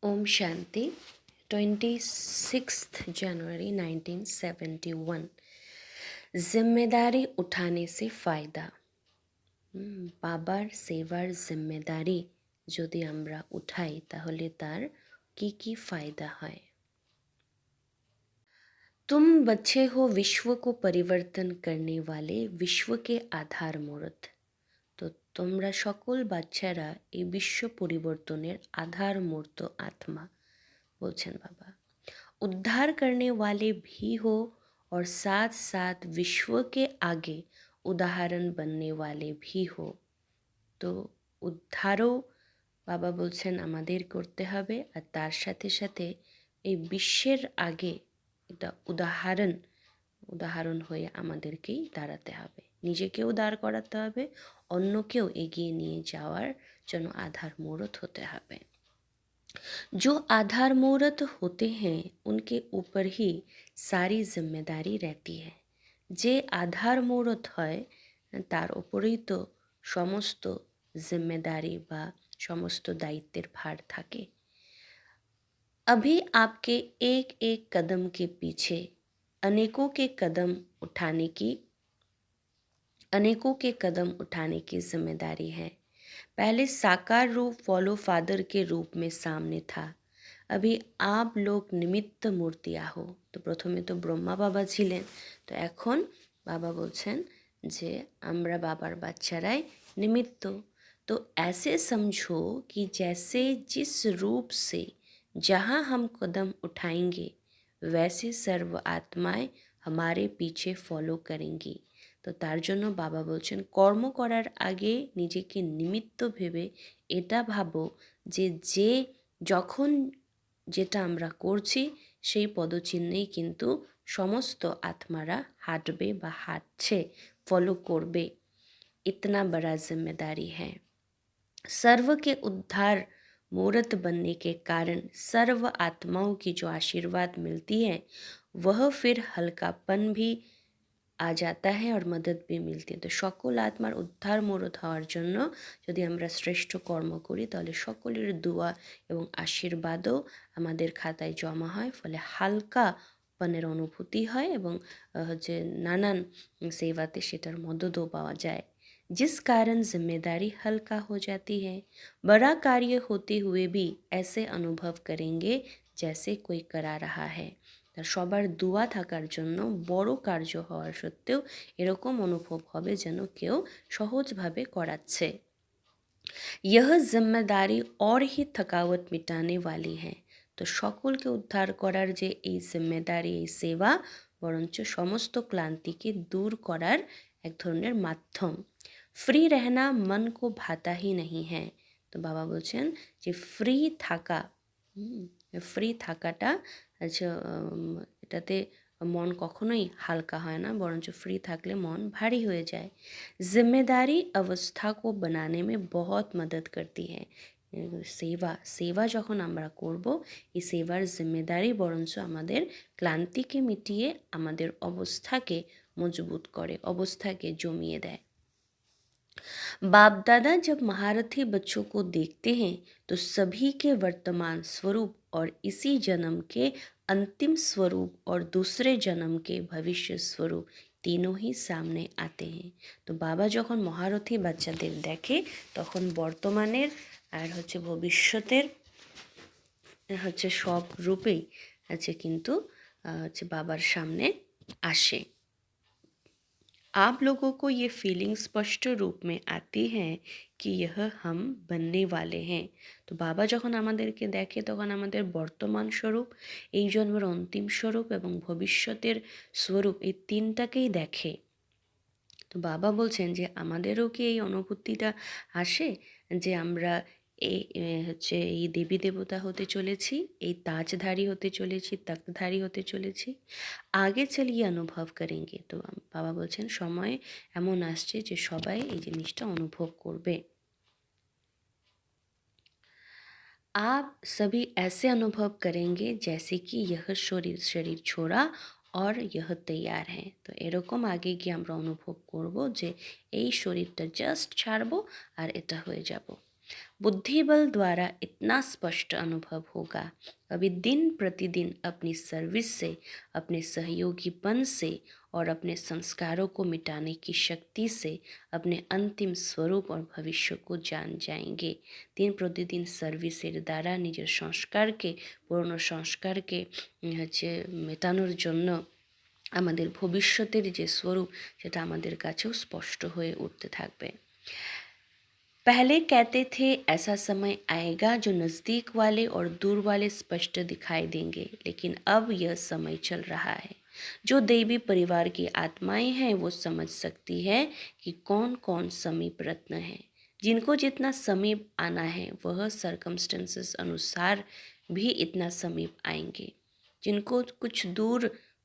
ओम शांति 26 जनवरी 1971 जिम्मेदारी उठाने से फ़ायदा। বাবার সেবার জিম্মেদারি যদি আমরা উঠাই তাহলে তার কি ফায়দা হয়। तुम बच्चे हो विश्व को परिवर्तन करने वाले विश्व के आधार मूर्त। তো তোমরা সকল বাচ্চারা এই বিশ্ব পরিবর্তনের আধার মূর্ত আত্মা বলছেন বাবা। उद्धार करने वाले भी हो और साथ साथ विश्व के आगे उदाहरण बनने वाले भी हो। তো উদ্ধারও বাবা বলছেন আমাদের করতে হবে, আর তার সাথে সাথে এই বিশ্বের আগে এটা উদাহরণ হয়ে আমাদেরকেই দাঁড়াতে হবে, নিজেকেও দাঁড় করাতে হবে, অন্যকেও এগিয়ে নিয়ে যাওয়ার জন্য আধার মূরত হতে হবে। जो आधार मूर्त होते हैं उनके ऊपर ही सारी जिम्मेदारी रहती है। যে আধার মূরত হয় তার উপরেই তো সমস্ত जिम्मेदारी বা সমস্ত দায়িত্বের ভার থাকে। अभी आपके एक एक कदम के पीछे अनेकों के कदम उठाने की जिम्मेदारी है। पहले साकार रूप फॉलो फादर के रूप में सामने था, अभी आप लोग निमित्त मूर्तियाँ हो। तो प्रथमे तो ब्रह्मा बाबा ছিলেন, তো এখন बाबा बोलছেন যে আমরা बाबार বাচ্চারাই निमित्त। तो ऐसे समझो कि जैसे जिस रूप से जहाँ हम कदम उठाएंगे वैसे सर्व आत्माएं हमारे पीछे फॉलो करेंगी। তো তার জন্য বাবা বলছেন কর্ম করার আগে নিজেকে নিমিত্ত ভেবে এটা ভাবো যে যখন যেটা আমরা করছি সেই পদচিহ্নেই কিন্তু সমস্ত আত্মারা হাঁটবে বা হাঁটছে, ফলো করবে। इतना बड़ा जिम्मेदारी है। सर्व के उद्धार मूर्त बनने के कारण सर्व आत्माओं की जो आशीर्वाद मिलती है वह फिर हल्कापन भी आ जाता है और मदद भी मिलती है। तो সকল আত্মার উদ্ধার মূরত হওয়ার জন্য যদি আমরা শ্রেষ্ঠ কর্ম করি তাহলে সকলের দোয়া এবং আশীর্বাদও আমাদের খাতায় জমা হয়, ফলে হালকাপনের অনুভূতি হয় এবং নানান সেবাতে সেটার মদতও পাওয়া যায়। जिस कारण जिम्मेदारी हल्का हो जाती है। बड़ा कार्य होते हुए भी ऐसे अनुभव करेंगे जैसे कोई करा रहा है। সবার দোয়া থাকার জন্য বড় কার্য হওয়ার সত্ত্বেও এরকম অনুভব হবে যেন কেউ সহজভাবে করাচ্ছে। यह जिम्मेदारी और ही थकावट मिटाने वाली है। তো সকলকে উদ্ধার করার যে এই জিম্মেদারি, এই সেবা বরঞ্চ সমস্ত ক্লান্তিকে দূর করার এক ধরনের মাধ্যম। ফ্রি रहना मन को भाता ही नहीं है। তো বাবা বলছেন যে ফ্রি থাকাটা আচ্ছা এটাতে মন কখনোই হালকা হয় না, বরঞ্চ ফ্রি থাকলে মন ভারী হয়ে যায়। जिम्मेदारी अवस्था को बनाने में बहुत मदद करती है। সেবা যখন আমরা করব এই সেবার জিম্মেদারি বরঞ্চ আমাদের ক্লান্তিকে মিটিয়ে আমাদের অবস্থাকে মজবুত করে, অবস্থাকে জমিয়ে দেয়। बाप दादा जब महारथी बच्चों को देखते हैं तो सभी के वर्तमान स्वरूप और इसी जन्म के अंतिम स्वरूप और दूसरे जन्म के भविष्य स्वरूप तीनों ही सामने आते हैं। तो बाबा যখন মহারথী বাচ্চাদের দেখে তখন বর্তমানের আর ভবিষ্যতের সব রূপেই কিন্তু বাবার সামনে আসে। आप लोगों को ये फीलिंग स्पष्ट रूप में आती है कि यह हम बनने वाले हैं। तो বাবা যখন আমাদেরকে দেখে তখন আমাদের বর্তমান স্বরূপ, এই জন্মের অন্তিম স্বরূপ এবং ভবিষ্যতের স্বরূপ এই তিনটাকেই দেখে। তো বাবা বলছেন যে আমাদেরও কি এই অনুভূতিটা আসে যে আমরা এই দেবী দেবতা হতে চলেছি, এই তাজধারী হতে চলেছি, তख्तधारी হতে চলেছি। আগে চলিয়ে অনুভব করেंगे। তো বাবা বলছেন সময় এমন আসছে যে সবাই এই জিনিসটা অনুভব করবে। आप सभी ऐसे अनुभव करेंगे जैसे कि यह शरीर छोड़ा और यह तैयार है। তো এরকম আগে গিয়ে আমরা অনুভব করব যে এই শরীরটা জাস্ট ছাড়বো আর এটা হয়ে যাব। बुद्धि बल द्वारा इतना स्पष्ट अनुभव होगा। अभी दिन प्रतिदिन अपनी सर्विस से, अपने सहयोगीपन से और अपने संस्कारों को मिटाने की शक्ति से अपने अंतिम स्वरूप और भविष्य को जान जाएंगे। दिन प्रतिदिन সার্ভিসের দ্বারা নিজের সংস্কারকে, পুরনো সংস্কারকে মেটানোর জন্য আমাদের ভবিষ্যতের যে স্বরূপ সেটা আমাদের কাছেও স্পষ্ট হয়ে উঠতে থাকবে। पहले कहते थे ऐसा समय आएगा जो नज़दीक वाले और दूर वाले स्पष्ट दिखाई देंगे, लेकिन अब यह समय चल रहा है। जो दैवी परिवार की आत्माएं हैं वो समझ सकती है कि कौन कौन समीप रत्न है। जिनको जितना समीप आना है वह सरकमस्टेंसेस अनुसार भी इतना समीप आएंगे। जिनको कुछ दूर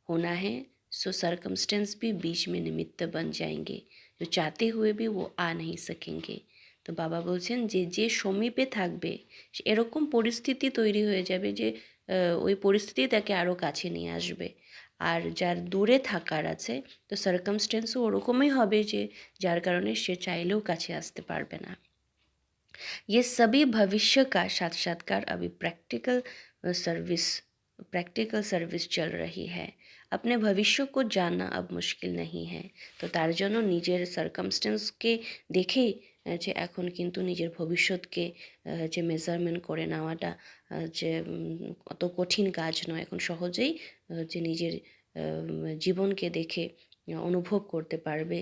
होना है सो सरकमस्टेंस भी बीच में निमित्त बन जाएंगे। जो चाहते हुए भी वो आ नहीं सकेंगे। তো বাবা বলছেন যে যে সমীপে থাকবে এরকম পরিস্থিতি তৈরি হয়ে যাবে যে ওই পরিস্থিতি তাকে আরও কাছে নিয়ে আসবে। আর যার দূরে থাকার আছে তো সার্কামস্টেন্সও ওরকমই হবে যে যার কারণে সে চাইলেও কাছে আসতে পারবে না। ये सभी भविष्य का साक्षात्कार अभी प्रैक्टिकल सर्विस चल रही है। अपने भविष्य को जानना अब मुश्किल नहीं है। তো তার জন্য নিজের সার্কামস্টেন্সকে দেখেই যে এখন কিন্তু নিজের ভবিষ্যৎকে যে মেজারমেন্ট করে নেওয়াটা যে অত কঠিন কাজ নয়। এখন সহজেই যে নিজের জীবনকে দেখে অনুভব করতে পারবে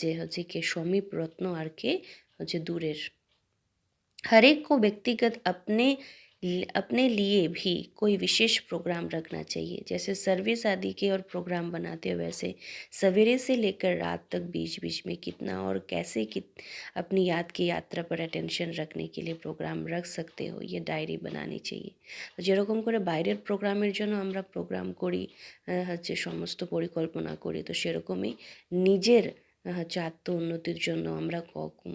যে হচ্ছে কে সমীপ রত্ন আর কে হচ্ছে দূরের। हर एक को व्यक्तिगत अपने लिए भी कोई विशेष प्रोग्राम रखना चाहिए। जैसे सर्विस आदि के और प्रोग्राम बनाते हो वैसे सवेरे से लेकर रात तक बीच बीच में कितना और कैसे अपनी याद की यात्रा पर अटेंशन रखने के लिए प्रोग्राम रख सकते हो, ये डायरी बनानी चाहिए। तो যেরকম করে বাইরের প্রোগ্রামের জন্য আমরা প্রোগ্রাম করি, হচ্ছে সমস্ত পরিকল্পনা করি, তো সেরকমই নিজের হচ্ছে আত্ম উন্নতির জন্য আমরা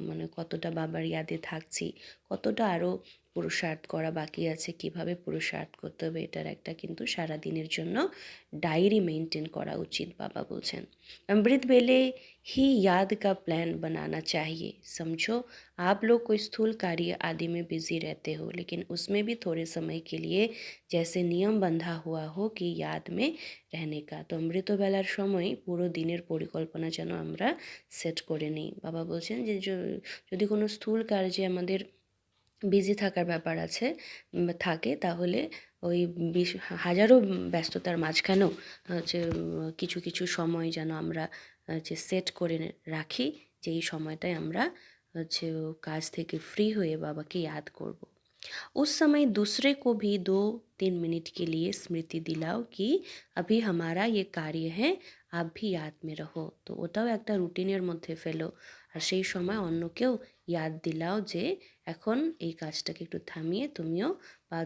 মানে কতটা বাবার ইয়াদে থাকছি, কতটা আরও পুরুষার্থ করা বাকি আছে, কিভাবে পুরুষার্থ করতে হবে, এটার একটা কিন্তু সারা দিনের জন্য डायरी मेंटेन करा उचित बाबा बोलছেন। अमृत वेले ही याद का प्लान बनाना चाहिए। समझो आप लोग कोई स्थूल कार्य आदि में बिजी रहते हो, लेकिन उसमें भी थोड़े समय के लिए जैसे नियम बंधा हुआ हो कि याद में रहने का। তো অমৃতবেলার সময় পুরো দিনের পরিকল্পনা যেন আমরা সেট করে নিই। বাবা বলছেন যে যদি কোনো স্থূল কার্যে আমাদের বিজি থাকার ব্যাপার আছে থাকে তাহলে ওই হাজারো ব্যস্ততার মাঝখানেও হচ্ছে কিছু কিছু সময় যেন আমরা হচ্ছে সেট করে রাখি যে এই সময়টায় আমরা হচ্ছে কাজ থেকে ফ্রি হয়ে বাবাকে ইয়াদ করব। उस समय दूसरे को भी 2-3 मिनट के लिए स्मृति दिलाओ कि अभी हमारा ये कार्य है, आप भी याद में रहो। তো ওটাও একটা রুটিনের মধ্যে ফেলো আর সেই সময় অন্যকেও ইয়াদ দিলাও যে এখন এই কাজটাকে একটু থামিয়ে তুমিও বা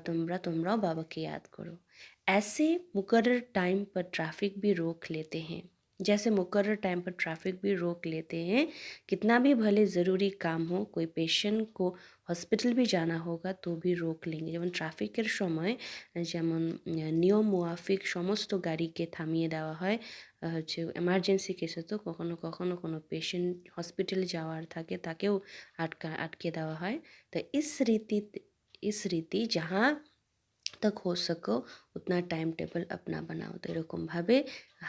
তোমরাও বাবাকে याद करो। ऐसे मुकर्रर टाइम पर ट्रैफिक भी रोक लेते हैं। जैसे मुकर्रर टाइम पर ट्रैफिक भी रोक लेते हैं। कितना भी भले ज़रूरी काम हो, कोई पेशेंट को हॉस्पिटल भी जाना होगा तो भी रोक लेंगे। যেমন ট্রাফিকের সময় যেমন নিয়ম মুয়াফিক সমস্ত গাড়িকে থামিয়ে দেওয়া হয়। হচ্ছে এমার্জেন্সি কেসে তো কখনো কখনো কোনো পেশেন্ট হসপিটালে যাওয়ার থাকে তাকেও আটকে দেওয়া হয়। তো इस रीति जहाँ तक हो सको उतना টাইম টেবল अपना বানাও। তো এরকমভাবে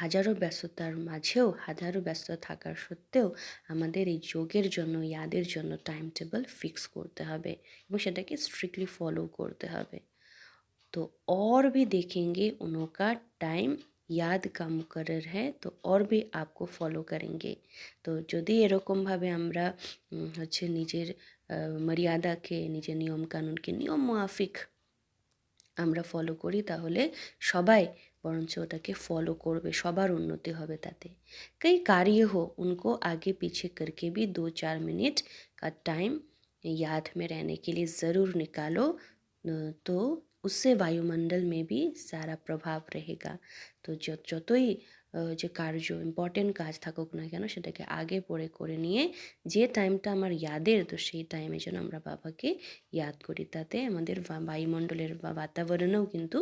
হাজারো ব্যস্ততার মাঝেও, হাজারো ব্যস্ত থাকার সত্ত্বেও আমাদের এই যোগের জন্য, ইয়াদের জন্য টাইম টেবল ফিক্স করতে হবে এবং সেটাকে স্ট্রিক্টলি ফলো করতে হবে। तो और भी देखेंगे उनका टाइम याद का मुकर्रर है तो और भी आपको फॉलो करेंगे। তো যদি এরকমভাবে আমরা হচ্ছে নিজের মর্যাদাকে, নিজের নিয়মকানুনকে নিয়ম মাফিক আমরা ফলো করি তাহলে সবাই বরঞ্চ ওটাকে ফলো করবে, সবার উন্নতি হবে তাতে। कई कार्य हो उनको आगे पीछे करके भी 2-4 मिनट का टाइम याद में रहने के लिए ज़रूर निकालो। तो उससे वायुमंडल में भी सारा प्रभाव रहेगा। তো যতই যে কার্য ইম্পর্টেন্ট কাজ থাকুক না কেন সেটাকে আগে পড়ে করে নিয়ে যে টাইমটা আমার ইয়াদের তো সেই টাইমে যেন আমরা বাবাকে ইয়াদ করি। তাতে আমাদের বায়ুমণ্ডলের বা বাতাবরণেও কিন্তু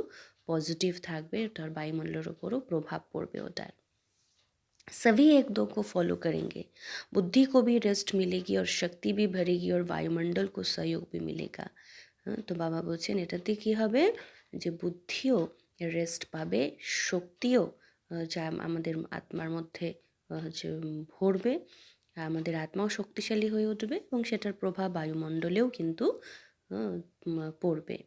পজিটিভ থাকবে, ওটার বায়ুমণ্ডলের ওপরও প্রভাব পড়বে ওটার। सभी एक दो को फॉलो करेंगे, बुद्धि को भी रेस्ट मिलेगी और शक्ति भी भरेगी और वायुमंडल को सहयोग भी मिलेगा। তো বাবা বলছেন এটাতে কী হবে, যে বুদ্ধিও রেস্ট পাবে, শক্তিও যা আমাদের আত্মার মধ্যে ভরবে, আমাদের আত্মাও শক্তিশালী হয়ে উঠবে এবং সেটার প্রভাব বায়ুমণ্ডলেও কিন্তু পড়বে।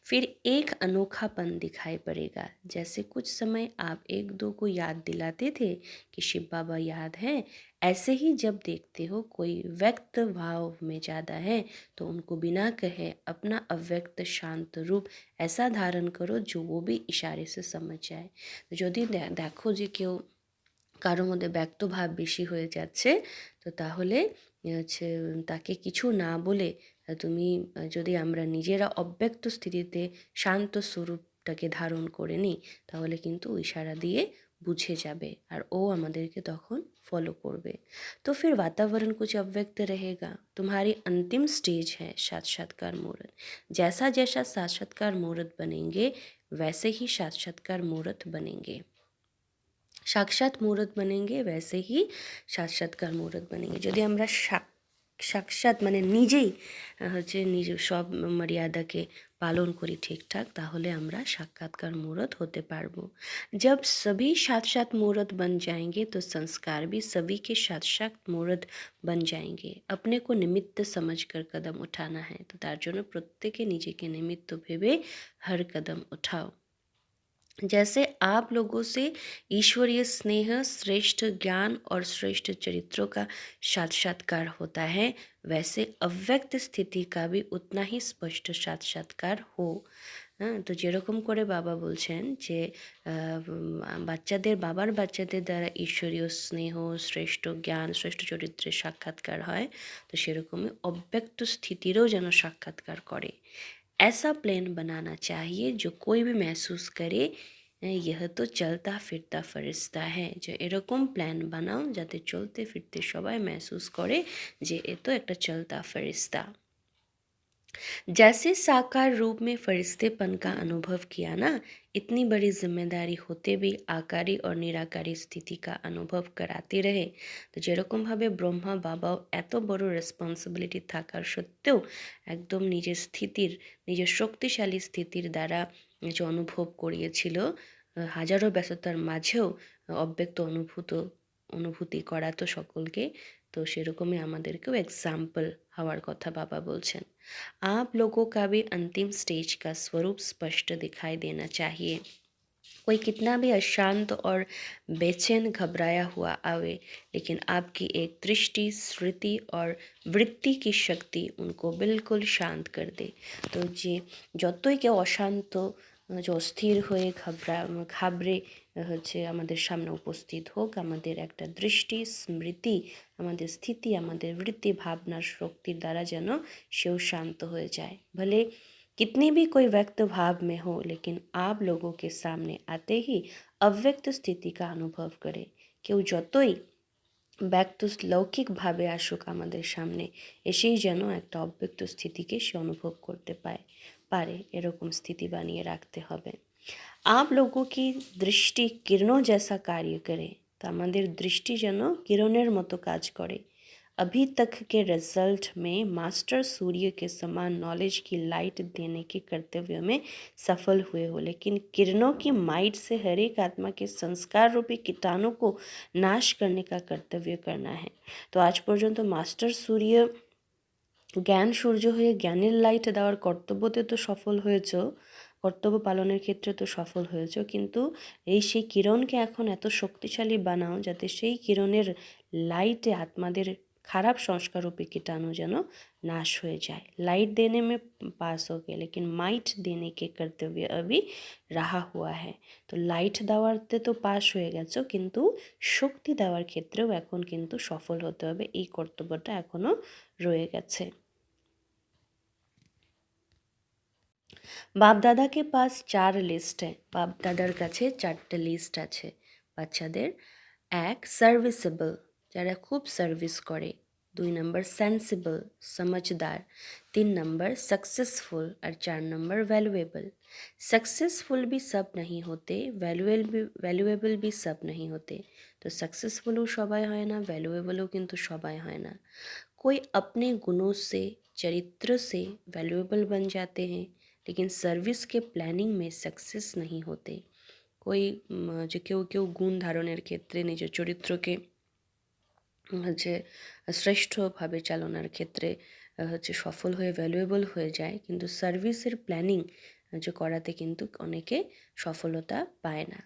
फिर एक अनोखापन दिखाई पड़ेगा, जैसे कुछ समय आप एक दो को याद दिलाते थे कि शिव बाबा याद है, ऐसे ही जब देखते हो कोई व्यक्त भाव में ज़्यादा है तो उनको बिना कहे अपना अव्यक्त शांत रूप ऐसा धारण करो जो वो भी इशारे से समझ जाए। যদি দেখো যে কেউ কারো মধ্যে ব্যক্ত ভাব বেশি হয়ে যাচ্ছে, তো তাহলে হচ্ছে তাকে কিছু না বলে তুমি যদি আমরা নিজেরা অব্যক্ত স্থিতিতে শান্ত স্বরূপটাকে ধারণ করে নিই, তাহলে কিন্তু ইশারা দিয়ে বুঝে যাবে আর ও আমাদেরকে তখন फॉलो করবে। तो फिर वातावरण कुछ अव्यक्त रहेगा। तुम्हारी अंतिम स्टेज है साक्षात्कार मुहूर्त। जैसा जैसा साक्षात्कार मुहूर्त बनेंगे वैसे ही साक्षात्कार मुहूर्त बनेंगे, সাক্ষাৎ মুহূর্ত बनेंगे वैसे ही সাক্ষাৎকার মুহূর্ত बनेंगे। যদি আমরা সাক্ষাৎ মানে নিজেই হচ্ছে নিজের সব মর্যাদাকে পালন করি ঠিকঠাক, তাহলে আমরা সাক্ষাৎকার মুহূর্ত होते पारबो। जब सभी साथ साथ मुहूर्त बन जाएंगे तो संस्कार भी सभी के साथ साथ मुहूर्त बन जाएंगे। अपने को निमित्त समझकर कदम उठाना है, तो তার জন্য প্রত্যেকে নিজেকে নিমিত্ত ভেবে हर कदम उठाओ। जैसे आप लोगों से ईश्वरीय स्नेह, श्रेष्ठ ज्ञान और श्रेष्ठ चरित्रों का साक्षात्कार होता है, वैसे अव्यक्त स्थिति का भी उतना ही स्पष्ट साक्षात्कार हो। হ্যাঁ, তো যেরকম করে বাবা বলছেন যে বাবার বাচ্চাদের দ্বারা ঈশ্বরীয় স্নেহ, শ্রেষ্ঠ জ্ঞান, শ্রেষ্ঠ চরিত্রের সাক্ষাৎকার হয়, তো সেরকমই অব্যক্ত স্থিতিরও যেন সাক্ষাৎকার করে। ऐसा प्लान बनाना चाहिए जो कोई भी महसूस करे यह तो चलता फिरता फरिश्ता है। যে এরকম প্ল্যান বানাও যাতে চলতে ফিরতে সবাই महसूस করে যে এ তো একটা চলতা ফেরিস্তা। जैसे साकार रूप में फरिश्तेपन का अनुभव किया ना, इतनी बड़ी जिम्मेदारी होते भी आकारी और निराकारी स्थिति का अनुभव कराते रहे। तो যেরকমভাবে ব্রহ্মা বাবাও এত বড় রেসপন্সিবিলিটি থাকার সত্ত্বেও একদম নিজের শক্তিশালী স্থিতির দ্বারা যে অনুভব করিয়েছিল, হাজারো ব্যস্ততার মাঝেও অব্যক্ত অনুভূতি করাতো সকলকে, তো সেরকমই আমাদেরকেও এক্সাম্পল হওয়ার কথা বাবা বলছেন। आप लोगों का भी अंतिम स्टेज का स्वरूप स्पष्ट दिखाई देना चाहिए। कोई कितना भी अशांत और बेचैन घबराया हुआ आवे, लेकिन आपकी एक दृष्टि, स्मृति और वृत्ति की शक्ति उनको बिल्कुल शांत कर दे। तो যে যতই কেউ অশান্ত, যে অস্থির হয়ে ঘাবড়ে হচ্ছে আমাদের সামনে উপস্থিত হোক, আমাদের একটা দৃষ্টি, স্মৃতি, আমাদের স্থিতি, আমাদের वृत्ति भावनार शक्तिर द्वारा যেন সেও शांत হয়ে যায়। भले कितनी भी कोई व्यक्त भाव में हो, लेकिन आप लोगों के सामने आते ही अव्यक्त स्थिति का अनुभव करे। কেউ যতই ব্যক্ত লৌকিকভাবে আসুক আমাদের সামনে, এসেই যেন একটা অব্যক্ত স্থিতিকে সে অনুভব করতে পারে, এরকম স্থিতি বানিয়ে রাখতে হবে। आप लोगों की दृष्टि किरणों जैसा कार्य करे। तो আমাদের দৃষ্টি যেন কিরণের মতো কাজ করে। अभी तक के रिजल्ट में मास्टर सूर्य के समान नॉलेज की लाइट देने के कर्तव्य में सफल हुए हो, लेकिन किरणों की माइट से हर एक आत्मा के संस्कार रूपी कीटाणु को नाश करने का कर्तव्य करना है। तो आज पर्यंत मास्टर सूर्य জ্ঞান সূর্য হয়ে জ্ঞানের লাইট দেওয়ার কর্তব্যতে তো সফল হয়েছ, কর্তব্য পালনের ক্ষেত্রে তো সফল হয়েছ, কিন্তু সেই কিরণকে এখন এত শক্তিশালী বানাও যাতে সেই কিরণের লাইটে আত্মাদের খারাপ সংস্কারূপী कीटाणु যেন नाश হয়ে যায়। लाइट देने में पास हो गए, लेकिन माइट देने के कर्तव्य अभी रहा हुआ है। তো লাইট দেওয়াতে তো পাস হয়ে গেছো, কিন্তু শক্তি দেওয়ার ক্ষেত্রেও এখন কিন্তু সফল হতে হবে, এই কর্তব্যটা এখনও রয়ে গেছে। বাপ দাদা के पास 4 লিস্ট है। বাপ দাদার কাছে 4টে লিস্ট আছে বাচ্চাদের। এক, সার্ভিসেবল, যারা খুব সার্ভিস করে, 2 नंबर सेंसिबल समझदार, 3 नंबर सक्सेसफुल और 4 नंबर वैल्यूएबल। सक्सेसफुल भी सब नहीं होते, वैल्यूएबल भी सब नहीं होते। तो सक्सेसफुलও সবাই হয় না, ভ্যালুয়েবলও কিন্তু সবাই হয় না। कोई अपने गुणों से, चरित्र से वैल्यूएबल बन जाते हैं, लेकिन सर्विस के प्लानिंग में सक्सेस नहीं होते। कोई যে কেউ কেউ গুণ ধারণের ক্ষেত্রে নিজের চরিত্রকে হচ্ছে শ্রেষ্ঠভাবে চালনার ক্ষেত্রে হচ্ছে সফল হয়ে ভ্যালুয়েবল হয়ে যায়, কিন্তু সার্ভিসের প্ল্যানিং যে করাতে কিন্তু অনেকে সফলতা পায় না।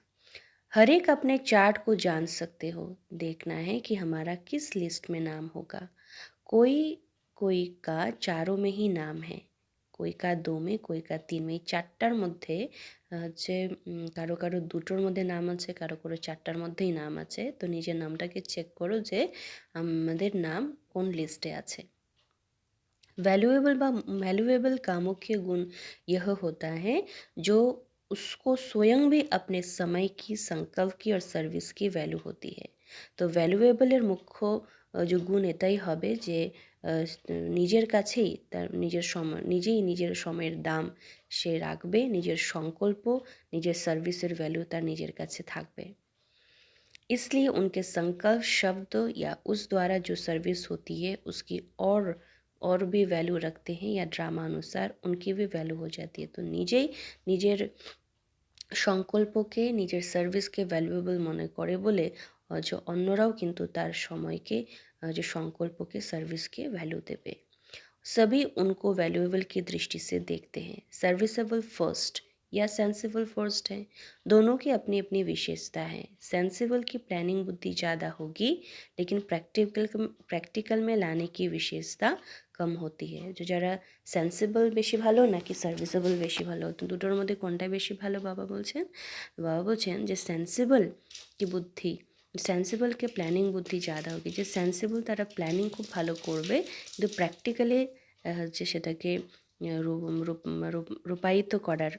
हर एक अपने चार्ट को जान सकते हो, देखना है कि हमारा किस लिस्ट में नाम होगा। कोई कोई का चारों में ही नाम है, कोई का 2 में, कोई का 3 में। এই 4টার মধ্যে হচ্ছে কারো কারো 2টোর মধ্যে নাম আছে, কারো কারো 4টার মধ্যেই নাম আছে। তো নিজের নামটাকে চেক করো যে আমাদের নাম কোন লিস্টে আছে। वैल्यूएबल का मुख्य गुण यह होता है जो उसको स्वयं भी अपने समय की, संकल्प की और सर्विस की वैल्यू होती है। তো ভ্যালুয়েবলের মুখ্য যে গুণ এটাই হবে যে নিজের কাছেই তার নিজের সময়ের দাম সে রাখবে, নিজের সংকল্প, নিজের সার্ভিসের ভ্যালু তার নিজের কাছে থাকবে। इसलिए उनके संकल्प शब्द या उस द्वारा जो सर्विस होती है उसकी और भी वैल्यू रखते हैं, या ड्रामा अनुसार उनकी भी वैल्यू हो जाती है। तो নিজেই নিজের সংকল্পকে, নিজের সার্ভিসকে ভ্যালুয়েবল মনে করে বলে যে অন্যরাও কিন্তু তার সময়কে, যে সংকল্পকে, সার্ভিসকে ভ্যালু দেবে। सभी उनको वैल्यूएबल की दृष्टि से देखते हैं। सर्विसेबल फर्स्ट या सेंसिबल फर्स्ट है, दोनों की अपनी अपनी विशेषता है। सेंसिबल की प्लानिंग बुद्धि ज़्यादा होगी, लेकिन प्रैक्टिकल में लाने की विशेषता कम होती है। जो যারা সেন্সিবল বেশি ভালো নাকি সার্ভিসেবল বেশি ভালো, তো দুটোর মধ্যে কোনটা বেশি ভালো বাবা বলছেন যে সেন্সিবল কি বুদ্ধি, সেন্সিবল के প্ল্যানিং বুদ্ধি ज़्यादा होगी। যে সেন্সিবল তারা প্ল্যানিং খুব ভালো করবে, কিন্তু প্র্যাকটিক্যালি হচ্ছে সেটাকে রূপায়িত করার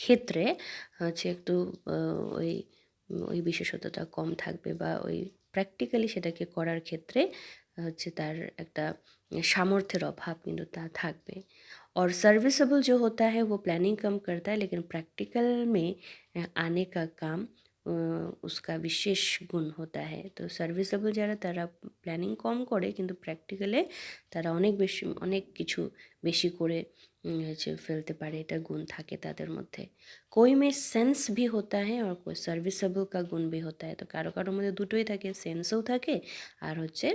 ক্ষেত্রে হচ্ছে একটু ওই ওই বিশেষতাটা কম থাকবে, বা ওই প্র্যাকটিক্যালি সেটাকে করার ক্ষেত্রে হচ্ছে তার একটা সামर्थ्यের অভাব কিন্তু তা থাকবে। और सर्विसेबल जो होता है वो प्लानिंग कम करता है, लेकिन प्रैक्टिकल में आने का काम उसका विशेष गुण होता है। तो সার্ভিসেবল যারা তারা প্ল্যানিং কম করে, কিন্তু প্র্যাকটিক্যালে তারা অনেক কিছু বেশি করে হচ্ছে ফেলতে পারে, এটা গুণ থাকে তাদের মধ্যে। कोई में सेंस भी होता है और कोई সার্ভিসেবল का गुण भी होता है। তো কারো কারোর মধ্যে দুটোই থাকে, সেন্সও থাকে আর হচ্ছে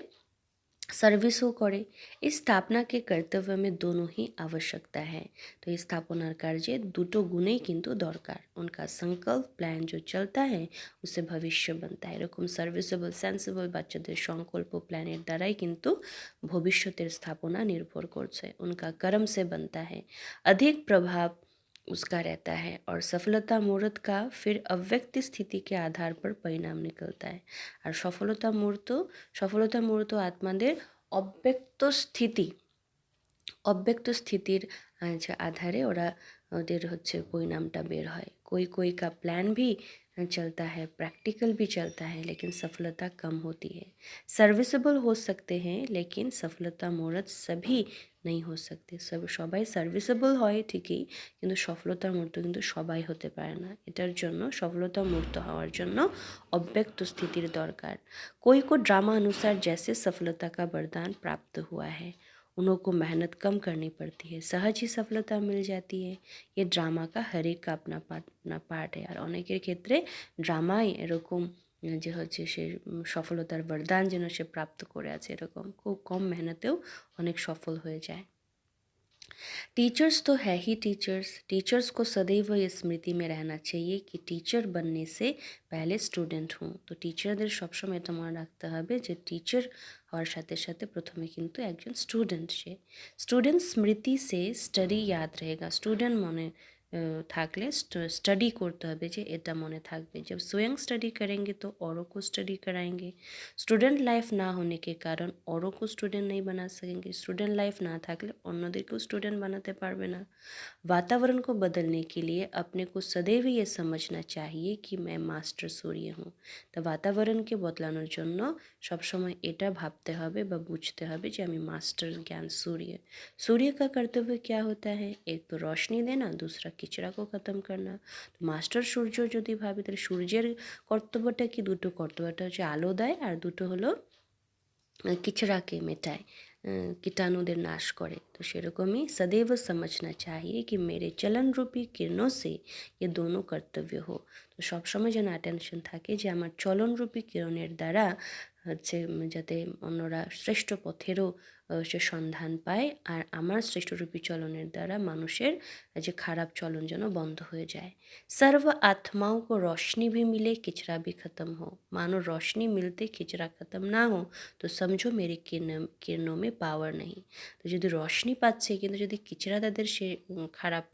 সার্ভিসও করে। এই স্থাপনা के कर्तव्य में दोनों ही आवश्यकता है। तो এই স্থাপনার কার্যে দুটো গুণেই কিন্তু দরকার। उनका संकल्प प्लान जो चलता है उससे भविष्य बनता है। এরকম সার্ভিসেবল, সেন্সিবল বাচ্চাদের সংকল্প প্ল্যানের দ্বারাই কিন্তু ভবিষ্যতের স্থাপনা নির্ভর করছে। उनका कर्म से बनता है, अधिक प्रभाव उसका रहता है, और सफलता मुहूर्त का फिर अव्यक्त स्थिति के आधार पर परिणाम निकलता है। আর সফলতা মুহূর্ত আত্মাদের অব্যক্ত স্থিতির যে আধারে ওদের হচ্ছে পরিণামটা বের হয়। कोई का प्लान भी चलता है, प्रैक्टिकल भी चलता है, लेकिन सफलता कम होती है। सर्विसेबल हो सकते हैं, लेकिन सफलता मुहूर्त सभी नहीं हो सकते। সবাই সার্ভিসেবল হয় ঠিকই, কিন্তু সফলতার মুহূর্ত কিন্তু সবাই হতে পারে না। এটার জন্য সফলতা মুহূর্ত হওয়ার জন্য অব্যক্ত স্থিতির দরকার। कोई को ड्रामा अनुसार जैसे सफलता का वरदान प्राप्त हुआ है, उन्हों को मेहनत कम करनी पड़ती है, सहज ही सफलता मिल जाती है। ये ड्रामा का हर एक का अपना পার্ট আর অনেকের ক্ষেত্রে ড্রামাই এরকম যে হচ্ছে সে সফলতার বরদান যেন সে প্রাপ্ত করে আছে, এরকম খুব কম মেহনতেও অনেক সফল হয়ে যায়। टीचर्स तो है ही टीचर्स को सदैव ये स्मृति में रहना चाहिए कि टीचर बनने से पहले स्टूडेंट हूँ। तो टीचरদের সবসময় এটা মনে রাখতে হবে যে टीचर হওয়ার সাথে সাথে প্রথমে কিন্তু একজন স্টুডেন্ট। সে স্টুডেন্ট স্মৃতি সে স্টাডি याद रहेगा। স্টুডেন্ট মনে থাকলে स्टडी করতে হবে যে এটা মনে থাকবে। जब स्वयं स्टडी करेंगे तो औरों को स्टडी कराएंगे। स्टूडेंट लाइफ ना होने के कारण औरों को स्टूडेंट नहीं बना सकेंगे। स्टूडेंट लाइफ ना থাকলে অন্যদেরকেও স্টুডেন্ট বানাতে পারবে না। वातावरण को बदलने के लिए अपने को सदैव ये समझना चाहिए कि मैं मास्टर सूर्य हूँ। তো वातावरणকে বদলানোর জন্য সবসময় এটা ভাবতে হবে বা বুঝতে হবে যে আমি মাস্টার জ্ঞান सूर्य। सूर्य का कर्तव्य क्या होता है? एक तो रोशनी देना, दूसरा किचरा को ख़त्म करना। তো মাস্টার সূর্য যদি ভাবি তাহলে সূর্যের কর্তব্যটা কি? দুটো কর্তব্যটা হচ্ছে আলো দেয় আর দুটো হলো किचरा मिटाए, कीटाणुদের नाश करे। तो সেরকমই सदैव समझना चाहिए कि मेरे चलन रूपी किरणों से ये दोनों कर्तव्य हो। তো সবসময় যেন অ্যাটেনশন থাকে যে আমার চলনরূপী কিরণের দ্বারা হচ্ছে যাতে অন্যরা শ্রেষ্ঠ পথেরও সে সন্ধান পায়, আর আমার শ্রেষ্ঠরূপী চলনের দ্বারা মানুষের যে খারাপ চলন যেন বন্ধ হয়ে যায়। सर्व आत्माओं को रोशनी भी मिले, किचरा भी ख़त्म हो। मानो रोशनी मिलते किचरा ख़त्म ना हो তো समझो मेरे কিরণों में পাওয়ার নেই। তো যদি রশনি পাচ্ছে কিন্তু যদি কিচরা তাদের সে খারাপ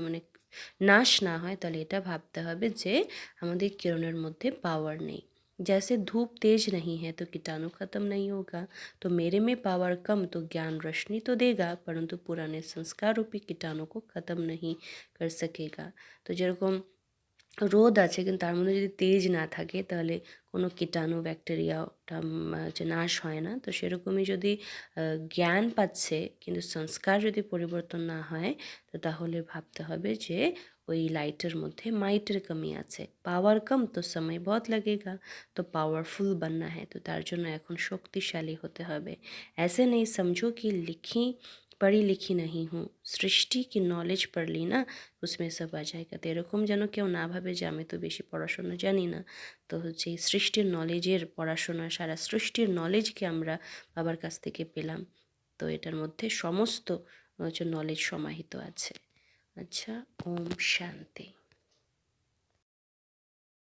মানে নাশ না হয় তাহলে এটা ভাবতে হবে যে আমাদের কিরণের মধ্যে পাওয়ার নেই। जैसे धूप तेज नहीं है तो कीटाणु खत्म नहीं होगा। तो मेरे में पावर कम तो ज्ञान रोशनी तो देगा परंतु पुराने संस्कार रूपी कीटाणु को खत्म नहीं कर सकेगा। तो যেরকম রোদ আছে কিন্তু তার মধ্যে যদি তেজ না থাকে তাহলে কোনো কীটাণু ব্যাকটেরিয়া ওটা হচ্ছে নাশ হয় না। তো সেরকমই যদি জ্ঞান পাচ্ছে কিন্তু সংস্কার যদি পরিবর্তন না হয় তো তাহলে ভাবতে হবে যে ওই লাইটের মধ্যে মাইটের কমি আছে। পাওয়ার কম তো সময় बहुत लगेगा तो पावरफुल बनना है तो তার জন্য এখন শক্তিশালী হতে হবে। ऐसे नहीं समझो कि लिखी पढ़ी लिखी नहीं हूँ, সৃষ্টি কি নলেজ পড়লি না उसमें सब आ जाएगा। তো এরকম যেন কেউ না ভাবে যে আমি তো বেশি পড়াশোনা জানি না। তো হচ্ছে এই সৃষ্টির নলেজের পড়াশোনা, সারা সৃষ্টির নলেজকে আমরা বাবার কাছ থেকে পেলাম। তো এটার মধ্যে সমস্ত হচ্ছে নলেজ সমাহিত আছে। আচ্ছা, ওম শান্তি।